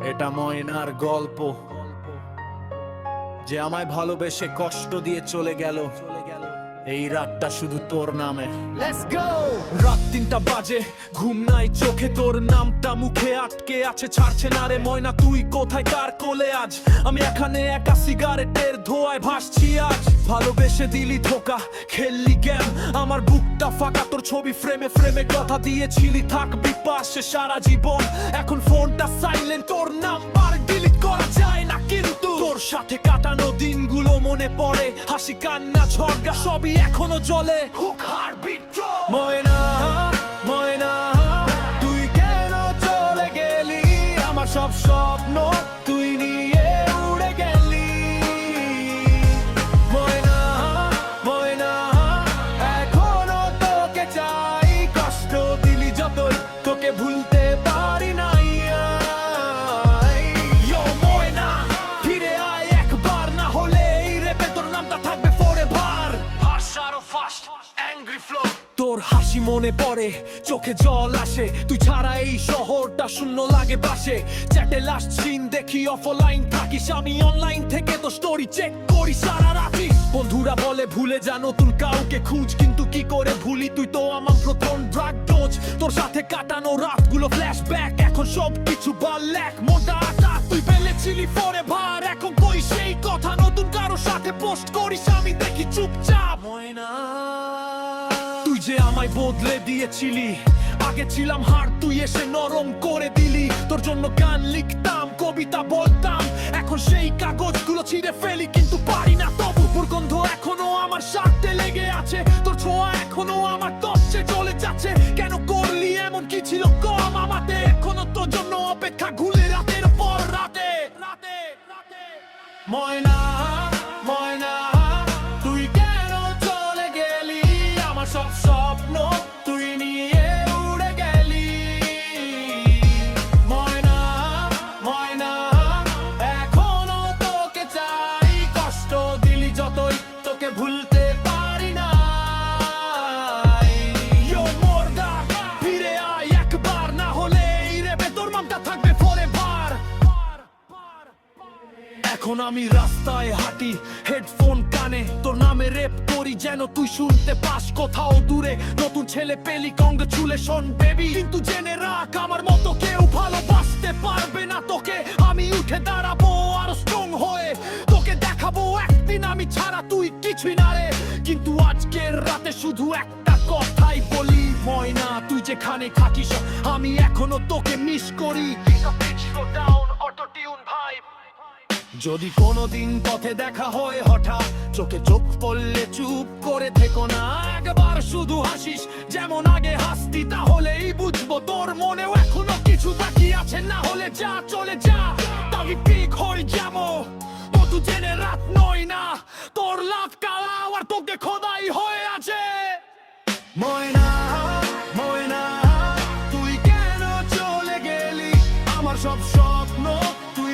এটা ময়নার গল্প, যে আমায় ভালোবেসে কষ্ট দিয়ে চলে গেল। এই রাতটা শুধু তোর নামে। Let's go! রাত 3টা বাজে, ঘুম নাই চোখে, তোর নামটা মুখে আটকে আছে, ছাড়ছে না রে ময়না। তুই কোথায়, কার কোলে আজ? আমি এখানে একা সিগারেটের ধোঁয়ায় ভাসছি আজ। ভালোবেসে দিলি ধোকা, খেললি গেম, আমার বুকটা ফাঁকা। তোর ছবি ফ্রেমে ফ্রেমে কথা দিয়েছিলি থাকবি পাশে সারা জীবন। এখন ফোনটা সাইলেন্ট, তোর নাম্বার ডিলিট করা যায় না, কিন্তু তোর সাথে কাটানো দিনগুলো মনে পড়ে। হাসি কান্না ঝগড়া সবই এখনো জ্বলে। হুক হার্টবিট ময়না, ময়না তুই কেন চলে গেলি? আমার সব স্বপ্ন তুই নিয়ে উড়ে গেলি। ময়না, ময়না এখনো তোকে চাই, কষ্ট দিলি যতই তোকে ভুলতে পারি নাই। Yo ময়না ফিরে আয় একবার, না হলে এই রেপে তোর নামটা থাকবে forever। আরো ফাস্ট অ্যাংরি ফ্লো, তোর হাসি মনে পড়ে, চোখে জল আসে। তুই ছাড়া এই শহরটা শূন্য লাগে বাসে। চ্যাটে লাস্ট সিন দেখি, অফলাইন থাকিস, আমি অনলাইন থেকে তো স্টোরি চেক করি সারা রাতি। বন্ধুরা বলে ভুলে যা, নতুন কাউকে খুঁজ, কিন্তু কি করে ভুলি? তুই তো আমার প্রথম ড্রাগ ডোজ। তোর সাথে কাটানো রাতগুলো ফ্ল্যাশব্যাক, এখন সব কিছু বাল্যাক। মোটা আটা তুই ফেলেছিলি forever, এখন কই সেই কথা? নতুন কারোর সাথে পোস্ট করিস, আমি দেখি চুপচাপ। ময়না তুই যে আমায় বদলে দিয়েছিলি, আগে ছিলাম হাড়, তুই এসে নরম করে দিলি। তোর জন্য গান লিখতাম, কবিতা বলতাম, এখন সেই কাগজগুলো ছিঁড়ে ফেলি, কিন্তু পারি না তবু। দুর্গন্ধ এখনো আমার শার্টে লেগে আছে, তোর ছোঁয়া এখনো আমার দশে চলে যাচ্ছে। কেন করলি এমন, কি ছিল কম আমাতে? এখনো তোর জন্য অপেক্ষা, ঘুলে রাতের পর রাতে রাতে রাতে। ময়না, ময়না তুই কেন চলে গেলি? আমার সব স্বপ্ন তুই নিয়ে উড়ে গেলি। ময়না, ময়না এখনো তোকে চাই, কষ্ট দিলি যতই তোকে ভুলতে পারি না। Yo মোরদা ফিরে আয় একবার, না হলে এই রেপে তোর নামটা থাকবে forever। এখন আমি রাস্তায় হাঁটি, হেডফোন কানে, তোর নামে রেপ করি, যেন তুই শুনতে পাস কোথাও দূরে। নতুন ছেলে পেলি, কংগ্রেচুলেশন বেবি, কিন্তু জেনে রাখ আমার মতো কেউ ভালোবাসতে পারবে না তোকে। আমি উঠে দাঁড়াবো আরো স্ট্রং হয়ে, তোকে দেখাবো একদিন আমি ছাড়া তুই কিছুই না রে। কিন্তু আজকের রাতে শুধু একটা কথাই বলি, ময়না তুই যেখানে থাকিস, আমি এখনো তোকে মিস করি। যদি কোনোদিন পথে দেখা হয় হঠাৎ, চোখে চোখ পড়লে চুপ করে থেকো না। একবার শুধু হাসিস যেমন আগে হাসতি, তাহলেই বুঝবো তোর মনেও এখনো কিছু বাকি আছে। না হলে যা, চলে যা, তাই পিক হয়ে যাবো। ও তু জেনে রাত নয় না, তোর লাভ কালা আর তোকে খোদাই হয়ে আছে। ময়না, ময়না তুই কেন চলে গেলি? আমার সব স্বপ্ন তুই